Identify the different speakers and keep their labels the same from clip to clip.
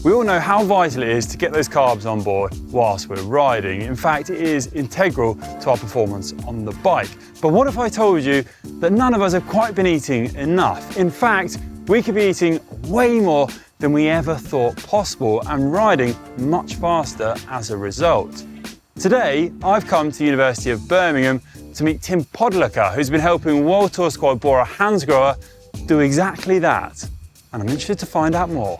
Speaker 1: We all know how vital it is to get those carbs on board whilst we're riding. In fact, it is integral to our performance on the bike. But what if I told you that none of us have quite been eating enough? In fact, we could be eating way more than we ever thought possible and riding much faster as a result. Today, I've come to the University of Birmingham to meet Tim Podlogar, who's been helping World Tour squad Bora-Hansgrohe do exactly that. And I'm interested to find out more.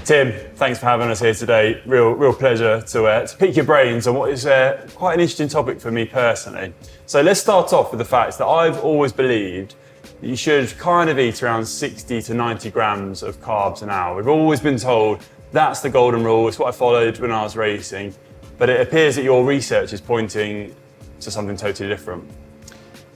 Speaker 1: Tim, thanks for having us here today. Real pleasure to pick your brains on what is quite an interesting topic for me personally. So let's start off with the fact that I've always believed that you should kind of eat around 60 to 90 grams of carbs an hour. We've always been told that's the golden rule. It's what I followed when I was racing. But it appears that your research is pointing to something totally different.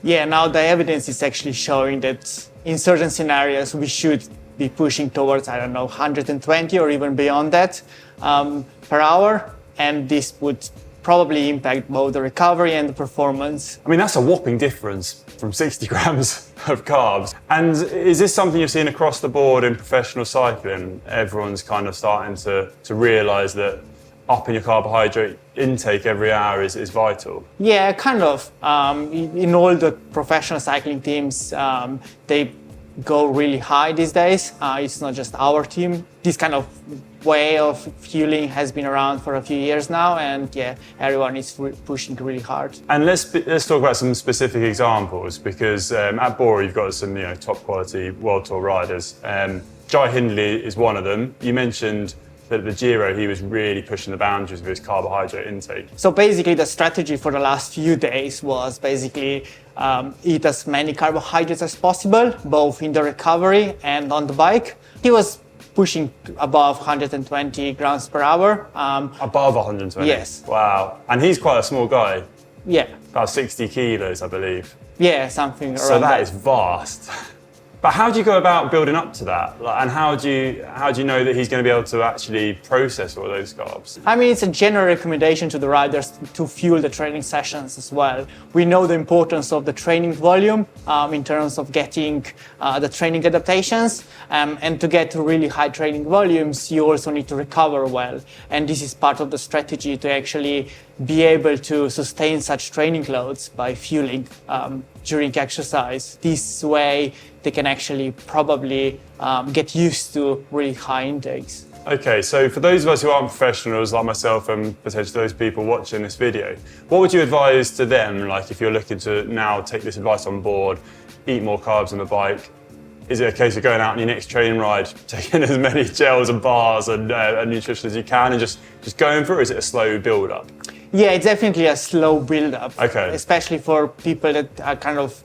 Speaker 2: Yeah, now the evidence is actually showing that in certain scenarios we should be pushing towards, 120 or even beyond that per hour. And this would probably impact both the recovery and the performance.
Speaker 1: I mean, that's a whopping difference from 60 grams of carbs. And is this something you're seeing across the board in professional cycling? Everyone's kind of starting to realise that upping your carbohydrate intake every hour is vital?
Speaker 2: Yeah, kind of. In all the professional cycling teams, they go really high these days. It's not just our team. This kind of way of fueling has been around for a few years now, and yeah, everyone is pushing really hard.
Speaker 1: And let's talk about some specific examples, because at Bora you've got some top quality World Tour riders. Hindley is one of them. You mentioned that at the Giro he was really pushing the boundaries of his carbohydrate intake.
Speaker 2: So basically the strategy for the last few days was basically eat as many carbohydrates as possible, both in the recovery and on the bike. He was pushing above 120 grams per hour.
Speaker 1: Above 120?
Speaker 2: Yes.
Speaker 1: Wow. And he's quite a small guy.
Speaker 2: Yeah.
Speaker 1: About 60 kilos, I believe.
Speaker 2: Yeah, something around that.
Speaker 1: So that is vast. But how do you go about building up to that? And how do you know that he's going to be able to actually process all those carbs?
Speaker 2: I mean, it's a general recommendation to the riders to fuel the training sessions as well. We know the importance of the training volume in terms of getting the training adaptations. And to get to really high training volumes, you also need to recover well. And this is part of the strategy to actually be able to sustain such training loads by fueling during exercise. This way, they can actually probably get used to really high intakes.
Speaker 1: Okay, so for those of us who aren't professionals like myself and potentially those people watching this video, what would you advise to them? Like if you're looking to now take this advice on board, eat more carbs on the bike, is it a case of going out on your next training ride, taking as many gels and bars and nutrition as you can and just going for it, or is it a slow build up?
Speaker 2: Yeah, it's definitely a slow build up.
Speaker 1: Okay.
Speaker 2: Especially for people that are kind of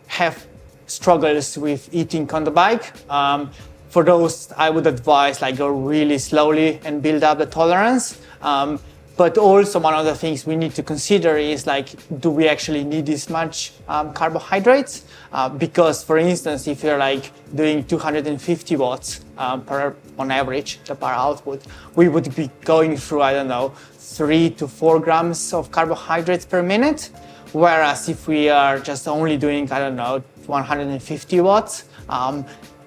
Speaker 2: have struggles with eating on the bike. For those, I would advise go really slowly and build up the tolerance. But also one of the things we need to consider is do we actually need this much carbohydrates? Because for instance, if you're doing 250 watts on average, the per output, we would be going through, 3 to 4 grams of carbohydrates per minute. Whereas if we are just only doing, 150 watts,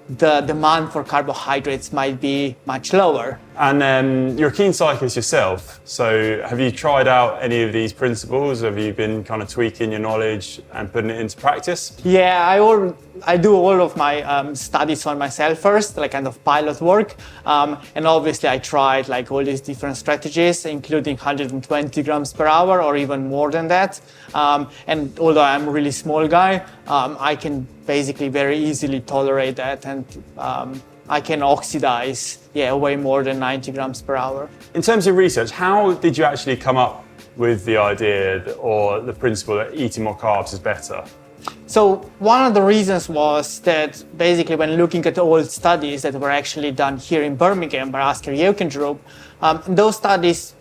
Speaker 2: the demand for carbohydrates might be much lower.
Speaker 1: And you're a keen cyclist yourself, so have you tried out any of these principles? Have you been kind of tweaking your knowledge and putting it into practice?
Speaker 2: Yeah, I do all of my studies on myself first, kind of pilot work. And obviously I tried all these different strategies, including 120 grams per hour or even more than that. And although I'm a really small guy, I can basically very easily tolerate that, and I can oxidize way more than 90 grams per hour.
Speaker 1: In terms of research, how did you actually come up with the idea or the principle that eating more carbs is better?
Speaker 2: So one of the reasons was that basically when looking at old studies that were actually done here in Birmingham by Hindley, those studies,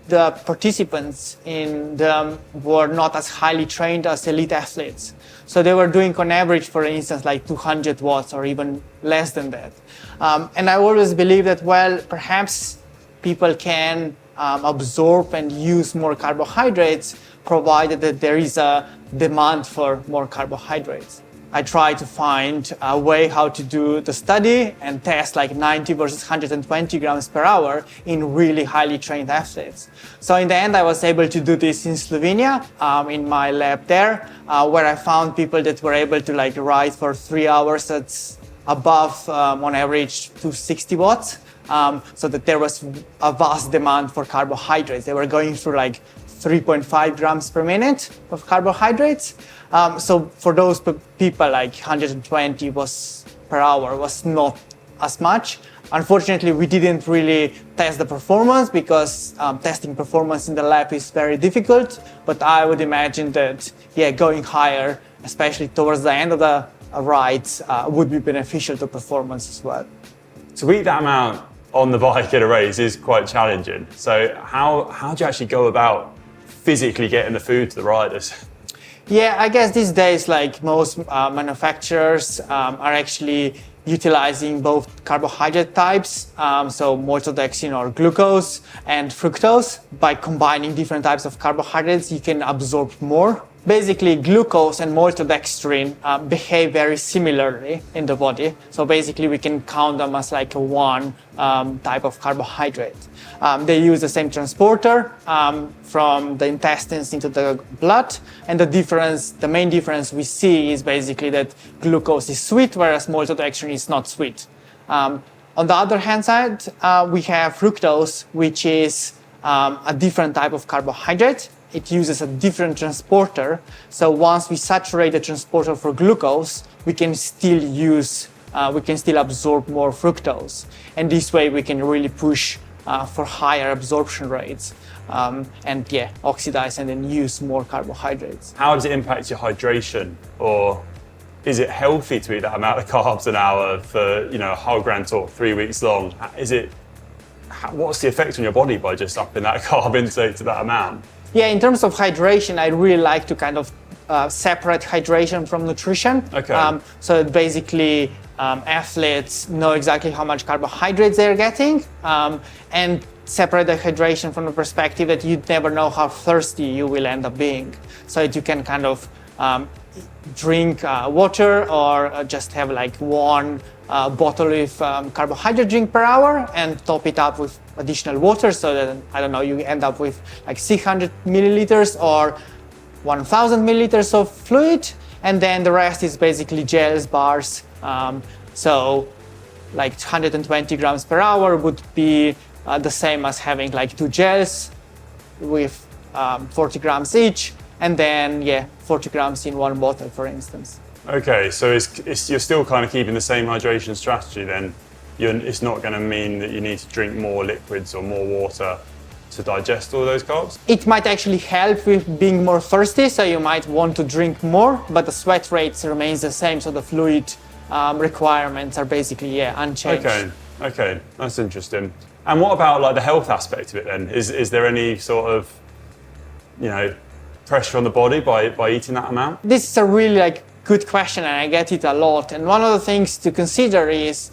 Speaker 2: the participants in them were not as highly trained as elite athletes. So they were doing on average, for instance, 200 watts or even less than that. And I always believe that, perhaps people can absorb and use more carbohydrates provided that there is a demand for more carbohydrates. I tried to find a way how to do the study and test like 90 versus 120 grams per hour in really highly trained athletes. So in the end, I was able to do this in Slovenia, in my lab there, where I found people that were able to like ride for 3 hours at above, on average, 260 watts. So that there was a vast demand for carbohydrates. They were going through like 3.5 grams per minute of carbohydrates. So for those people, like 120 per hour was not as much. Unfortunately, we didn't really test the performance because testing performance in the lab is very difficult. But I would imagine that, going higher, especially towards the end of the rides, would be beneficial to performance as well.
Speaker 1: To eat that amount on the bike at a race is quite challenging. So how do you actually go about physically getting the food to the riders?
Speaker 2: Yeah, I guess these days, like most manufacturers are actually utilizing both carbohydrate types, so maltodextrin or glucose, and fructose. By combining different types of carbohydrates, you can absorb more. Basically, glucose and maltodextrin behave very similarly in the body. So basically, we can count them as like one type of carbohydrate. They use the same transporter from the intestines into the blood. And the main difference we see is basically that glucose is sweet, whereas maltodextrin is not sweet. On the other hand side, we have fructose, which is a different type of carbohydrate. It uses a different transporter. So once we saturate the transporter for glucose, we can still absorb more fructose. And this way we can really push for higher absorption rates and oxidize and then use more carbohydrates.
Speaker 1: How does it impact your hydration? Or is it healthy to eat that amount of carbs an hour for a whole grand tour, 3 weeks long? What's the effect on your body by just upping that carb intake to that amount?
Speaker 2: Yeah, in terms of hydration, I really like to kind of separate hydration from nutrition.
Speaker 1: Okay.
Speaker 2: So basically, athletes know exactly how much carbohydrates they're getting, and separate the hydration from the perspective that you never know how thirsty you will end up being. So that you can kind of drink water or just have like one bottle of carbohydrate drink per hour and top it up with additional water, so that, you end up with like 600 milliliters or 1000 milliliters of fluid, and then the rest is basically gels, bars. So like 120 grams per hour would be the same as having like 2 gels with 40 grams each, and then 40 grams in one bottle, for instance.
Speaker 1: Okay, so you're still kind of keeping the same hydration strategy then? It's not going to mean that you need to drink more liquids or more water to digest all those carbs?
Speaker 2: It might actually help with being more thirsty, so you might want to drink more, but the sweat rates remains the same, so the fluid requirements are basically unchanged.
Speaker 1: Okay, that's interesting. And what about like the health aspect of it then? Is there any sort of pressure on the body by eating that amount?
Speaker 2: This is a really good question, and I get it a lot. And one of the things to consider is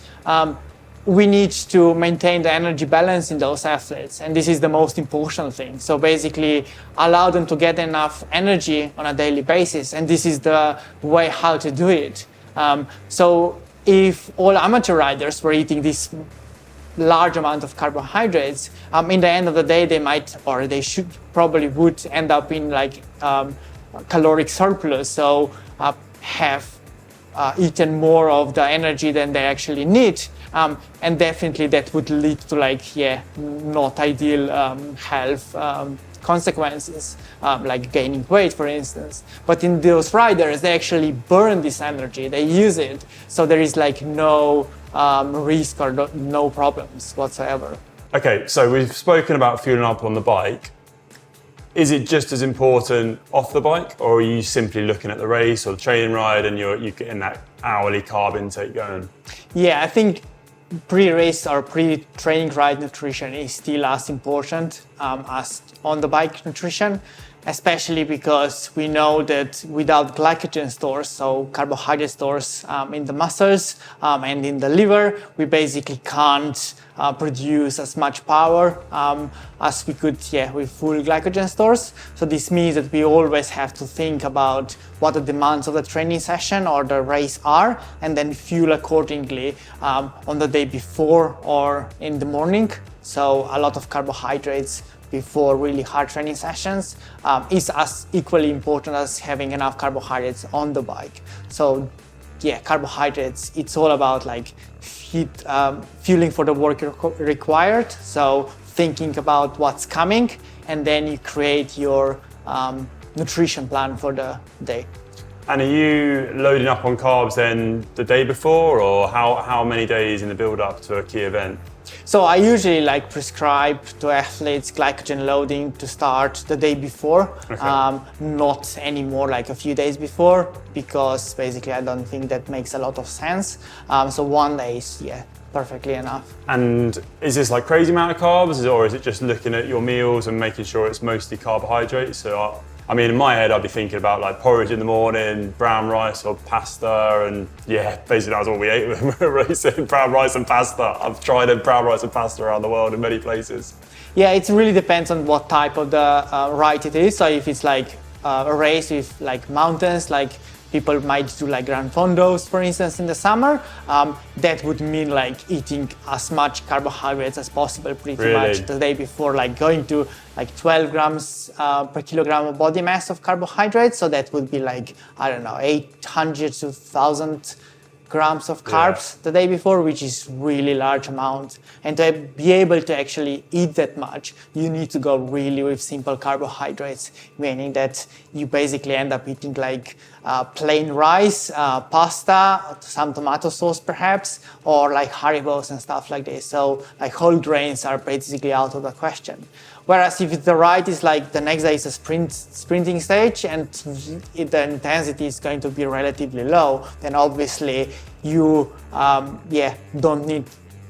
Speaker 2: we need to maintain the energy balance in those athletes, and this is the most important thing. So basically allow them to get enough energy on a daily basis, and this is the way how to do it. So if all amateur riders were eating this large amount of carbohydrates, in the end of the day they might, or they probably would end up in caloric surplus, so have eaten more of the energy than they actually need. And definitely that would lead to not ideal health consequences, like gaining weight, for instance. But in those riders, they actually burn this energy, they use it, so there is no risk or no problems whatsoever.
Speaker 1: Okay, so we've spoken about fueling up on the bike. Is it just as important off the bike, or are you simply looking at the race or the training ride and you're getting that hourly carb intake going? Yeah,
Speaker 2: I think pre-race or pre-training ride nutrition is still as important as on the bike nutrition. especially because we know that without glycogen stores, so carbohydrate stores in the muscles and in the liver, we basically can't produce as much power as we could with full glycogen stores. So this means that we always have to think about what the demands of the training session or the race are, and then fuel accordingly on the day before or in the morning. So a lot of carbohydrates before really hard training sessions is as equally important as having enough carbohydrates on the bike. So carbohydrates, it's all about like fueling for the work required. So thinking about what's coming, and then you create your nutrition plan for the day.
Speaker 1: And are you loading up on carbs then the day before, or how many days in the build up to a key event?
Speaker 2: So I usually prescribe to athletes glycogen loading to start the day before, not anymore like a few days before, because basically I don't think that makes a lot of sense. So 1 day is perfectly enough.
Speaker 1: And is this like crazy amount of carbs, or is it just looking at your meals and making sure it's mostly carbohydrates? So I mean, in my head, I'd be thinking about like porridge in the morning, brown rice or pasta, and basically that was all we ate when we were racing, brown rice and pasta. I've tried brown rice and pasta around the world in many places.
Speaker 2: Yeah, it really depends on what type of the ride it is. So if it's like a race with like mountains, like people might do like Grand Fondos, for instance, in the summer. That would mean like eating as much carbohydrates as possible pretty much the day before, like going to like 12 grams per kilogram of body mass of carbohydrates. So that would be like, I don't know, 800 to 1,000 grams of carbs the day before, which is really large amount. And to be able to actually eat that much, you need to go really with simple carbohydrates, meaning that you basically end up eating like plain rice, pasta, some tomato sauce perhaps, or like Haribos and stuff like this. So like whole grains are basically out of the question. Whereas if the ride is like the next day is a sprinting stage and the intensity is going to be relatively low, then obviously you don't need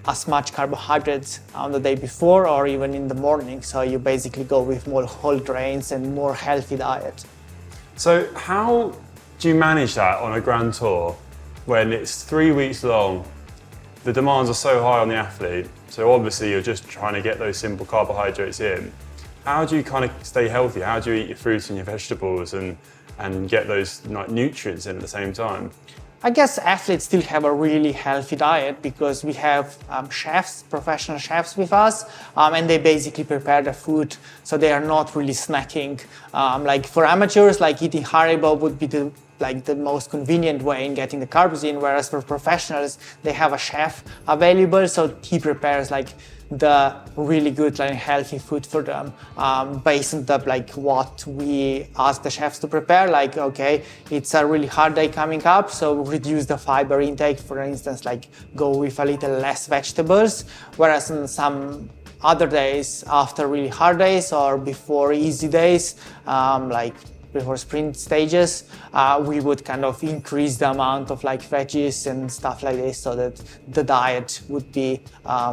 Speaker 2: as much carbohydrates on the day before or even in the morning. So you basically go with more whole grains and more healthy diet.
Speaker 1: So how do you manage that on a grand tour when it's 3 weeks long? The demands are so high on the athlete, so obviously you're just trying to get those simple carbohydrates in. How do you kind of stay healthy? How do you eat your fruits and your vegetables and get those nutrients in at the same time?
Speaker 2: I guess athletes still have a really healthy diet because we have chefs, professional chefs with us, and they basically prepare the food, so they are not really snacking. Like for amateurs, like eating Haribo would be the most convenient way in getting the carbs in, whereas for professionals, they have a chef available, so he prepares like the really good healthy food for them based on what we ask the chefs to prepare. Like, okay, it's a really hard day coming up, so reduce the fiber intake, for instance, like go with a little less vegetables, whereas on some other days after really hard days or before easy days, before sprint stages, we would kind of increase the amount of veggies and stuff like this, so that the diet would be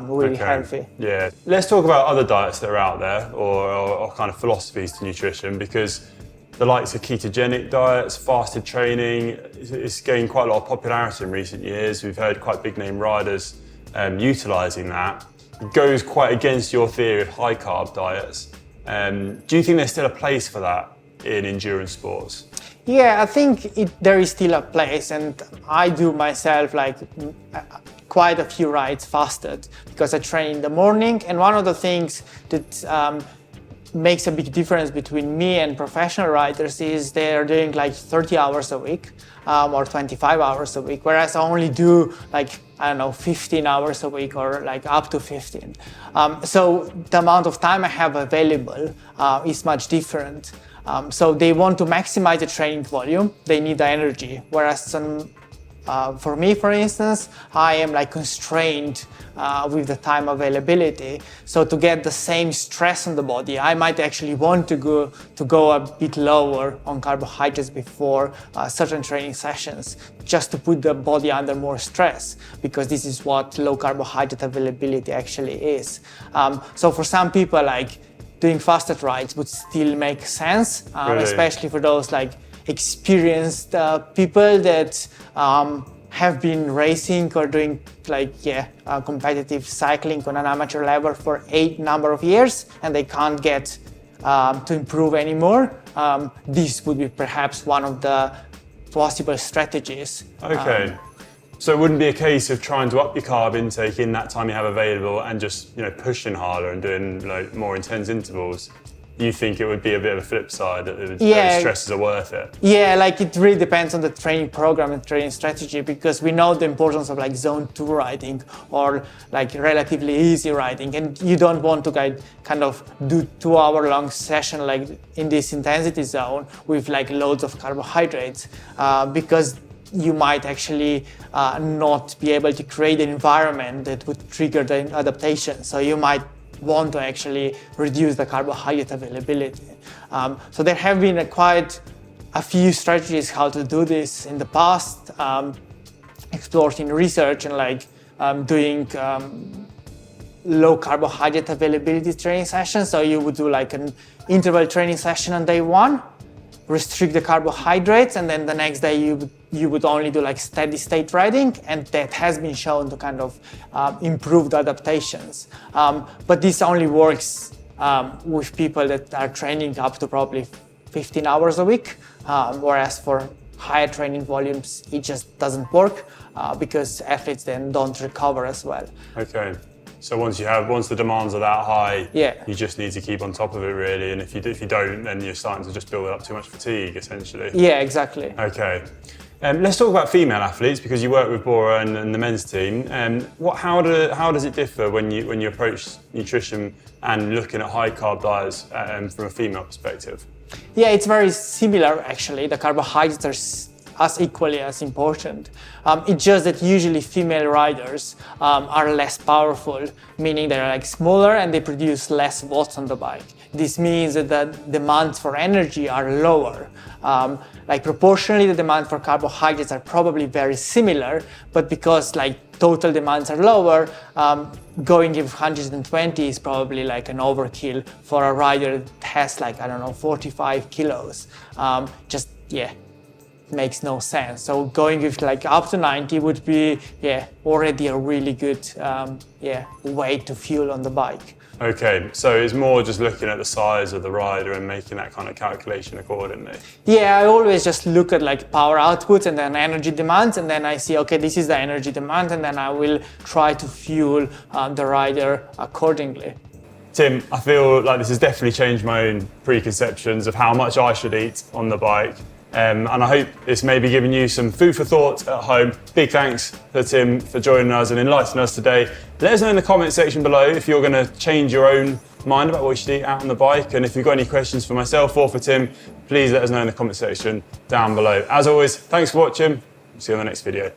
Speaker 2: really healthy.
Speaker 1: Yeah. Let's talk about other diets that are out there, or kind of philosophies to nutrition, because the likes of ketogenic diets, fasted training, it's gained quite a lot of popularity in recent years. We've heard quite big name riders utilising that. It goes quite against your theory of high carb diets. Do you think there's still a place for that in endurance sports?
Speaker 2: Yeah, I think there is still a place, and I do myself quite a few rides fasted because I train in the morning. And one of the things that makes a big difference between me and professional riders is they're doing 30 hours a week or 25 hours a week, whereas I only do 15 hours a week or up to 15. So the amount of time I have available is much different. So they want to maximize the training volume, they need the energy, whereas for me, for instance, I am constrained with the time availability. So to get the same stress on the body, I might actually want to go a bit lower on carbohydrates before certain training sessions, just to put the body under more stress, because this is what low carbohydrate availability actually is. So for some people, doing fasted rides would still make sense,
Speaker 1: Really?
Speaker 2: especially for those like experienced people that have been racing or doing like competitive cycling on an amateur level for a number of years, and they can't get to improve anymore. This would be perhaps one of the possible strategies.
Speaker 1: Okay. So it wouldn't be a case of trying to up your carb intake in that time you have available and just, pushing harder and doing like more intense intervals. You think it would be a bit of a flip side, that those stresses are worth it?
Speaker 2: Yeah, like it really depends on the training program and training strategy, because we know the importance of like zone 2 riding or like relatively easy riding, and you don't want to kind of do 2-hour-long session like in this intensity zone with like loads of carbohydrates, because you might actually not be able to create an environment that would trigger the adaptation. So you might want to actually reduce the carbohydrate availability. So there have been quite a few strategies how to do this in the past, explored in research and like doing low carbohydrate availability training sessions. So you would do like an interval training session on day 1, restrict the carbohydrates, and then the next day you would only do like steady state riding, and that has been shown to kind of improve the adaptations. But this only works with people that are training up to probably 15 hours a week, whereas for higher training volumes it just doesn't work because athletes then don't recover as well.
Speaker 1: Okay. So once the demands are that high,
Speaker 2: Yeah.
Speaker 1: you just need to keep on top of it really, and if you don't, then you're starting to just build up too much fatigue essentially.
Speaker 2: Yeah, exactly.
Speaker 1: Okay. Let's talk about female athletes, because you work with Bora and the men's team. How does it differ when you approach nutrition and looking at high carb diets from a female perspective?
Speaker 2: Yeah, it's very similar actually. The carbohydrates are as equally as important. It's just that usually female riders are less powerful, meaning they're like smaller and they produce less watts on the bike. This means that the demands for energy are lower. Like proportionally, the demand for carbohydrates are probably very similar, but because like total demands are lower, going with 120 is probably like an overkill for a rider that has like, 45 kilos. Makes no sense. So going with like up to 90 would be already a really good way to fuel on the bike.
Speaker 1: Okay, so it's more just looking at the size of the rider and making that kind of calculation accordingly.
Speaker 2: Yeah, I always just look at like power outputs and then energy demands, and then I see, okay, this is the energy demand, and then I will try to fuel the rider accordingly.
Speaker 1: Tim, I feel like this has definitely changed my own preconceptions of how much I should eat on the bike. And I hope it's maybe giving you some food for thought at home. Big thanks to Tim for joining us and enlightening us today. Let us know in the comment section below if you're going to change your own mind about what you should eat out on the bike. And if you've got any questions for myself or for Tim, please let us know in the comment section down below. As always, thanks for watching. See you on the next video.